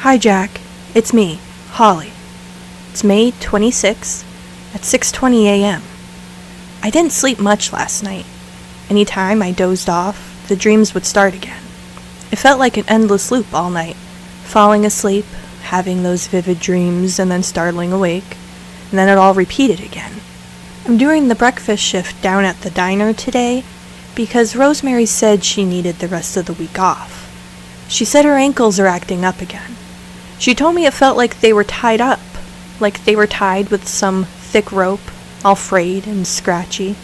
Hi, Jack. It's me, Holly. It's May 26th at 6:20 a.m. I didn't sleep much last night. Any time I dozed off, the dreams would start again. It felt like an endless loop all night, falling asleep, having those vivid dreams, and then startling awake, and then it all repeated again. I'm doing the breakfast shift down at the diner today because Rosemary said she needed the rest of the week off. She said her ankles are acting up again. She told me it felt like they were tied up, like they were tied with some thick rope, all frayed and scratchy.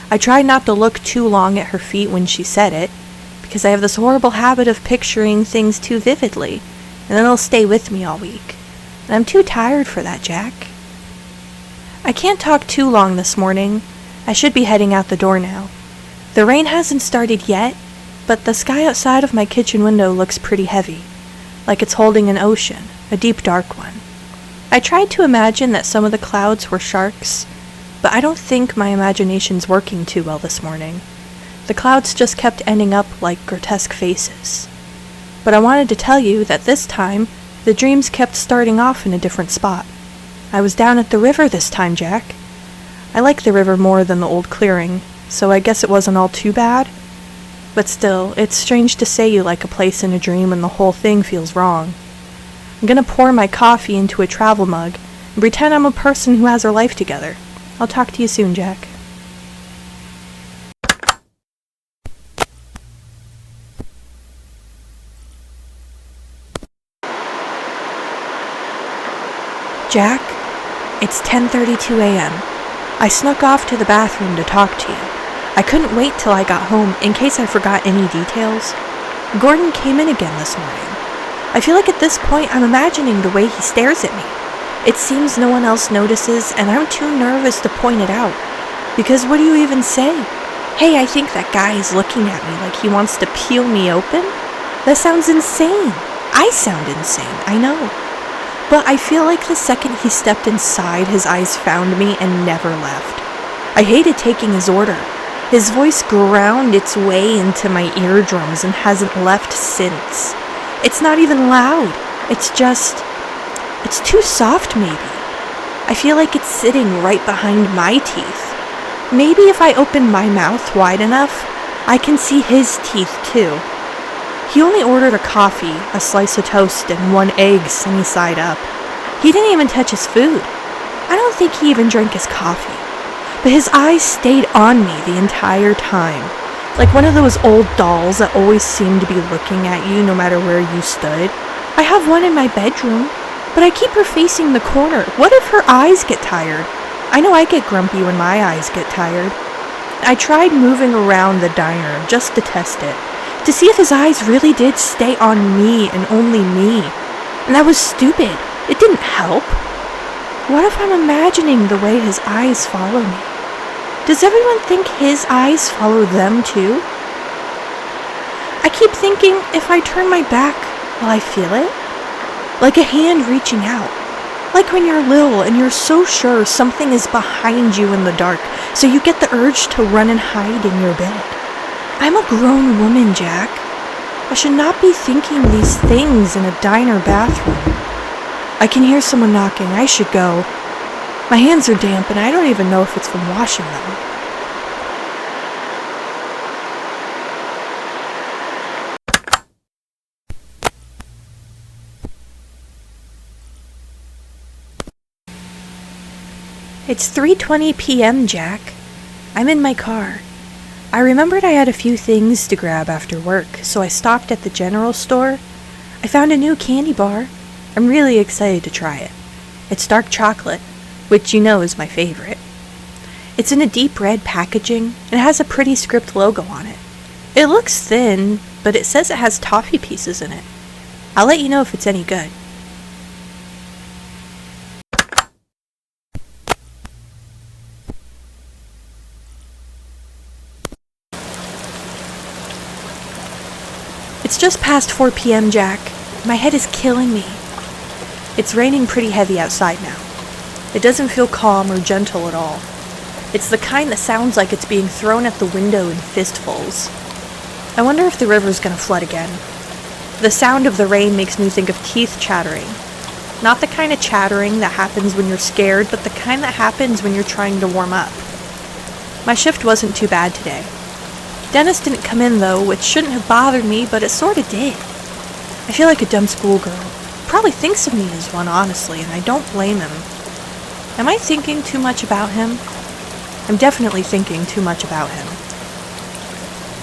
I tried not to look too long at her feet when she said it, because I have this horrible habit of picturing things too vividly, and then it'll stay with me all week. And I'm too tired for that, Jack. I can't talk too long this morning. I should be heading out the door now. The rain hasn't started yet, but the sky outside of my kitchen window looks pretty heavy, like it's holding an ocean, a deep dark one. I tried to imagine that some of the clouds were sharks, but I don't think my imagination's working too well this morning. The clouds just kept ending up like grotesque faces. But I wanted to tell you that this time, the dreams kept starting off in a different spot. I was down at the river this time, Jack. I like the river more than the old clearing, so I guess it wasn't all too bad. But still, it's strange to say you like a place in a dream and the whole thing feels wrong. I'm gonna pour my coffee into a travel mug and pretend I'm a person who has her life together. I'll talk to you soon, Jack. Jack, it's 10:32 a.m. I snuck off to the bathroom to talk to you. I couldn't wait till I got home in case I forgot any details. Gordon came in again this morning. I feel like at this point I'm imagining the way he stares at me. It seems no one else notices, and I'm too nervous to point it out. Because what do you even say? Hey, I think that guy is looking at me like he wants to peel me open? That sounds insane. I sound insane, I know. But I feel like the second he stepped inside, his eyes found me and never left. I hated taking his order. His voice ground its way into my eardrums and hasn't left since. It's not even loud. It's too soft maybe. I feel like it's sitting right behind my teeth. Maybe if I open my mouth wide enough, I can see his teeth too. He only ordered a coffee, a slice of toast, and 1 egg sunny side up. He didn't even touch his food. I don't think he even drank his coffee. But his eyes stayed on me the entire time, like one of those old dolls that always seemed to be looking at you no matter where you stood. I have one in my bedroom, but I keep her facing the corner. What if her eyes get tired? I know I get grumpy when my eyes get tired. I tried moving around the diner just to test it, to see if his eyes really did stay on me and only me. And that was stupid. It didn't help. What if I'm imagining the way his eyes follow me? Does everyone think his eyes follow them too? I keep thinking if I turn my back, will I feel it? Like a hand reaching out. Like when you're little and you're so sure something is behind you in the dark, so you get the urge to run and hide in your bed. I'm a grown woman, Jack. I should not be thinking these things in a diner bathroom. I can hear someone knocking. I should go. My hands are damp and I don't even know if it's from washing them. It's 3:20 p.m., Jack. I'm in my car. I remembered I had a few things to grab after work, so I stopped at the general store. I found a new candy bar. I'm really excited to try it. It's dark chocolate, which you know is my favorite. It's in a deep red packaging and has a pretty script logo on it. It looks thin, but it says it has toffee pieces in it. I'll let you know if it's any good. It's just past 4 p.m., Jack. My head is killing me. It's raining pretty heavy outside now. It doesn't feel calm or gentle at all. It's the kind that sounds like it's being thrown at the window in fistfuls. I wonder if the river's gonna flood again. The sound of the rain makes me think of teeth chattering. Not the kind of chattering that happens when you're scared, but the kind that happens when you're trying to warm up. My shift wasn't too bad today. Dennis didn't come in though, which shouldn't have bothered me, but it sorta did. I feel like a dumb schoolgirl. Probably thinks of me as one, honestly, and I don't blame him. Am I thinking too much about him? I'm definitely thinking too much about him.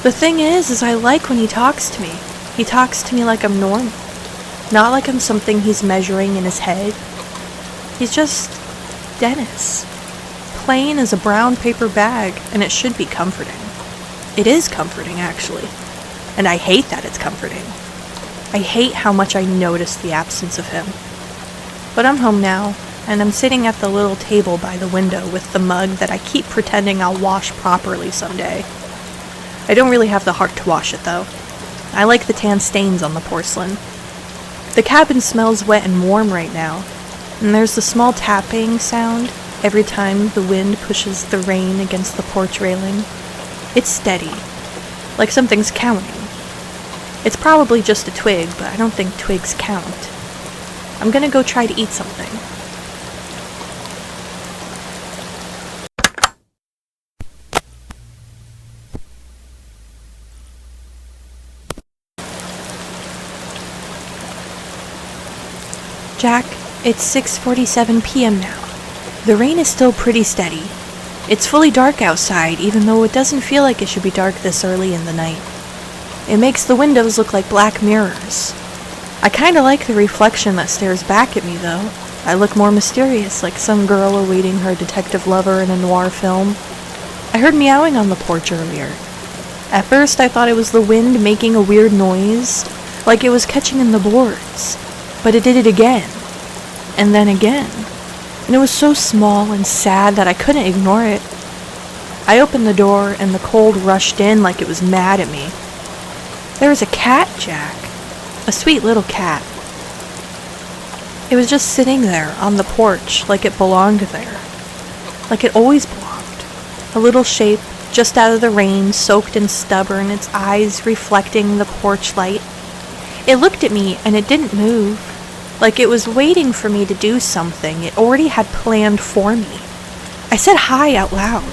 The thing is I like when he talks to me. He talks to me like I'm normal. Not like I'm something he's measuring in his head. He's just Dennis. Plain as a brown paper bag, and it should be comforting. It is comforting, actually. And I hate that it's comforting. I hate how much I notice the absence of him. But I'm home now, and I'm sitting at the little table by the window with the mug that I keep pretending I'll wash properly someday. I don't really have the heart to wash it, though. I like the tan stains on the porcelain. The cabin smells wet and warm right now, and there's the small tapping sound every time the wind pushes the rain against the porch railing. It's steady, like something's counting. It's probably just a twig, but I don't think twigs count. I'm gonna go try to eat something. Jack, it's 6:47 p.m. now. The rain is still pretty steady. It's fully dark outside, even though it doesn't feel like it should be dark this early in the night. It makes the windows look like black mirrors. I kinda like the reflection that stares back at me, though. I look more mysterious, like some girl awaiting her detective lover in a noir film. I heard meowing on the porch earlier. At first I thought it was the wind making a weird noise, like it was catching in the boards. But it did it again, and then again, and it was so small and sad that I couldn't ignore it. I opened the door, and the cold rushed in like it was mad at me. There was a cat, Jack. A sweet little cat. It was just sitting there on the porch like it belonged there. Like it always belonged. A little shape, just out of the rain, soaked and stubborn, its eyes reflecting the porch light. It looked at me, and it didn't move. Like it was waiting for me to do something it already had planned for me. I said hi out loud.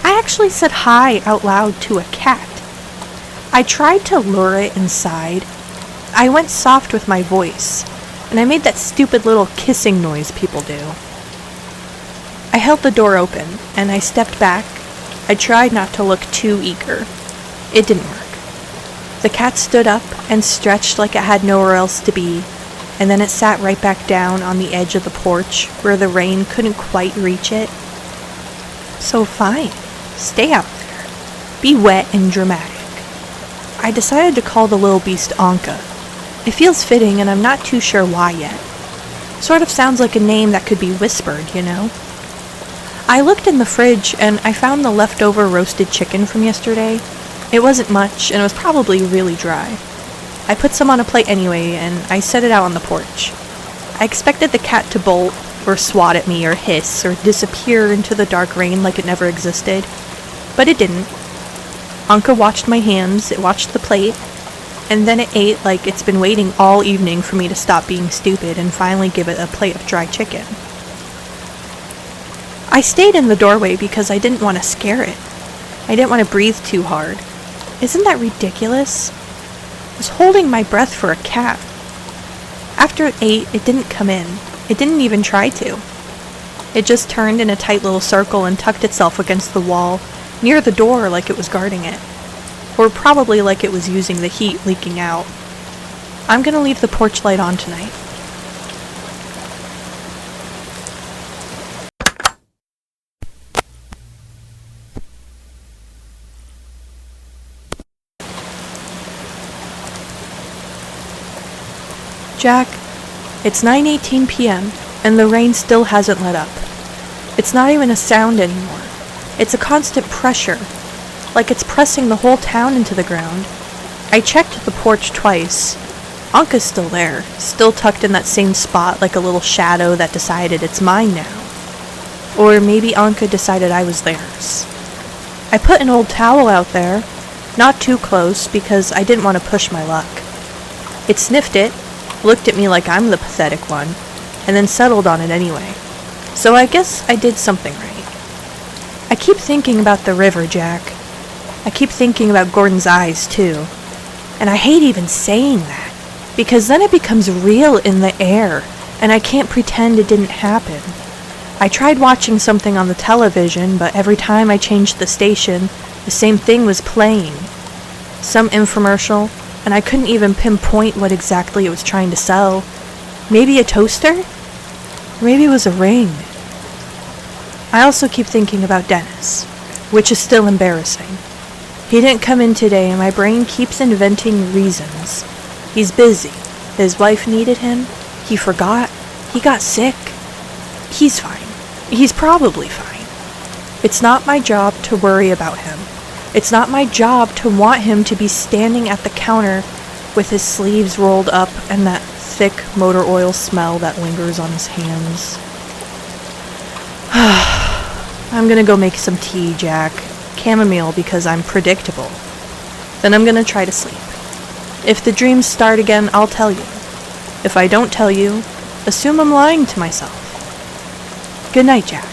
I actually said hi out loud to a cat. I tried to lure it inside. I went soft with my voice, and I made that stupid little kissing noise people do. I held the door open, and I stepped back. I tried not to look too eager. It didn't work. The cat stood up and stretched like it had nowhere else to be, and then it sat right back down on the edge of the porch where the rain couldn't quite reach it. So fine, stay out there. Be wet and dramatic. I decided to call the little beast Anka. It feels fitting, and I'm not too sure why yet. Sort of sounds like a name that could be whispered, you know? I looked in the fridge, and I found the leftover roasted chicken from yesterday. It wasn't much, and it was probably really dry. I put some on a plate anyway, and I set it out on the porch. I expected the cat to bolt, or swat at me, or hiss, or disappear into the dark rain like it never existed. But it didn't. Anka watched my hands, it watched the plate, and then it ate like it's been waiting all evening for me to stop being stupid and finally give it a plate of dry chicken. I stayed in the doorway because I didn't want to scare it. I didn't want to breathe too hard. Isn't that ridiculous? I was holding my breath for a cat. After it ate, it didn't come in. It didn't even try to. It just turned in a tight little circle and tucked itself against the wall, near the door like it was guarding it. Or probably like it was using the heat leaking out. I'm gonna leave the porch light on tonight. Jack, it's 9:18 p.m., and the rain still hasn't let up. It's not even a sound anymore. It's a constant pressure, like it's pressing the whole town into the ground. I checked the porch twice. Anka's still there, still tucked in that same spot like a little shadow that decided it's mine now. Or maybe Anka decided I was theirs. I put an old towel out there, not too close because I didn't want to push my luck. It sniffed it, looked at me like I'm the pathetic one, and then settled on it anyway. So I guess I did something right. I keep thinking about the river, Jack. I keep thinking about Gordon's eyes, too. And I hate even saying that, because then it becomes real in the air, and I can't pretend it didn't happen. I tried watching something on the television, but every time I changed the station, the same thing was playing. Some infomercial, and I couldn't even pinpoint what exactly it was trying to sell. Maybe a toaster? Maybe it was a ring. I also keep thinking about Dennis, which is still embarrassing. He didn't come in today, and my brain keeps inventing reasons. He's busy. His wife needed him. He forgot. He got sick. He's fine. He's probably fine. It's not my job to worry about him. It's not my job to want him to be standing at the counter with his sleeves rolled up and that thick motor oil smell that lingers on his hands. I'm gonna go make some tea, Jack. Chamomile because I'm predictable. Then I'm gonna try to sleep. If the dreams start again, I'll tell you. If I don't tell you, assume I'm lying to myself. Good night, Jack.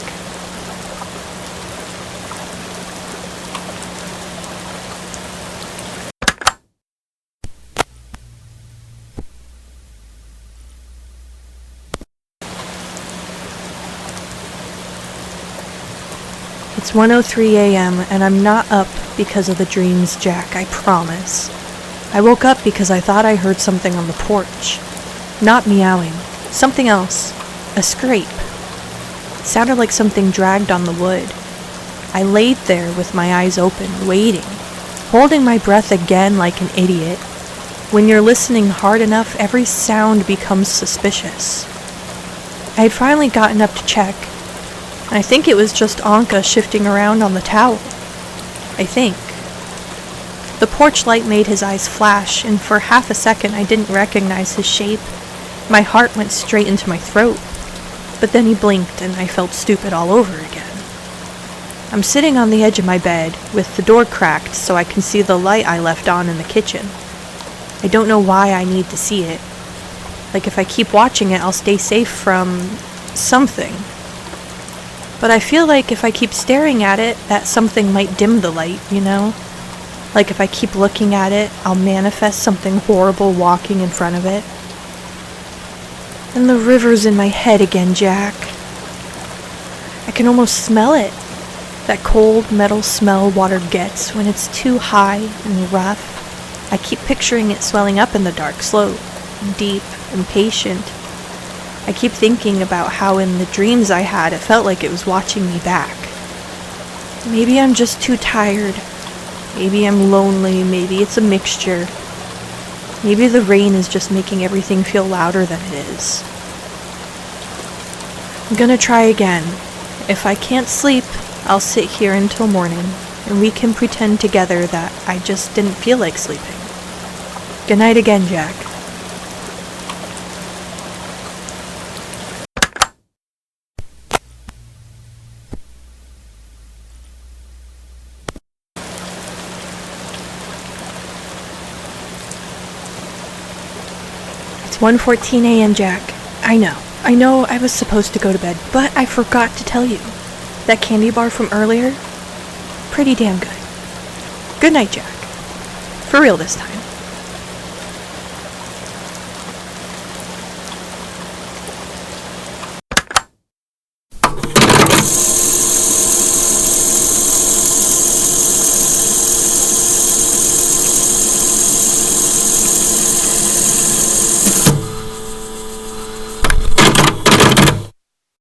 It's 1:03 a.m. and I'm not up because of the dreams, Jack, I promise. I woke up because I thought I heard something on the porch. Not meowing. Something else. A scrape. It sounded like something dragged on the wood. I laid there with my eyes open, waiting, holding my breath again like an idiot. When you're listening hard enough, every sound becomes suspicious. I had finally gotten up to check. I think it was just Anka shifting around on the towel. I think. The porch light made his eyes flash, and for half a second I didn't recognize his shape. My heart went straight into my throat. But then he blinked, and I felt stupid all over again. I'm sitting on the edge of my bed, with the door cracked so I can see the light I left on in the kitchen. I don't know why I need to see it. Like if I keep watching it, I'll stay safe from something. But I feel like if I keep staring at it, that something might dim the light, you know? Like if I keep looking at it, I'll manifest something horrible walking in front of it. And the river's in my head again, Jack. I can almost smell it. That cold metal smell water gets when it's too high and rough. I keep picturing it swelling up in the dark slope, deep and patient. I keep thinking about how in the dreams I had, it felt like it was watching me back. Maybe I'm just too tired. Maybe I'm lonely. Maybe it's a mixture. Maybe the rain is just making everything feel louder than it is. I'm gonna try again. If I can't sleep, I'll sit here until morning, and we can pretend together that I just didn't feel like sleeping. Good night again, Jack. It's 1:14 a.m., Jack. I know I was supposed to go to bed, but I forgot to tell you. That candy bar from earlier? Pretty damn good. Good night, Jack. For real this time.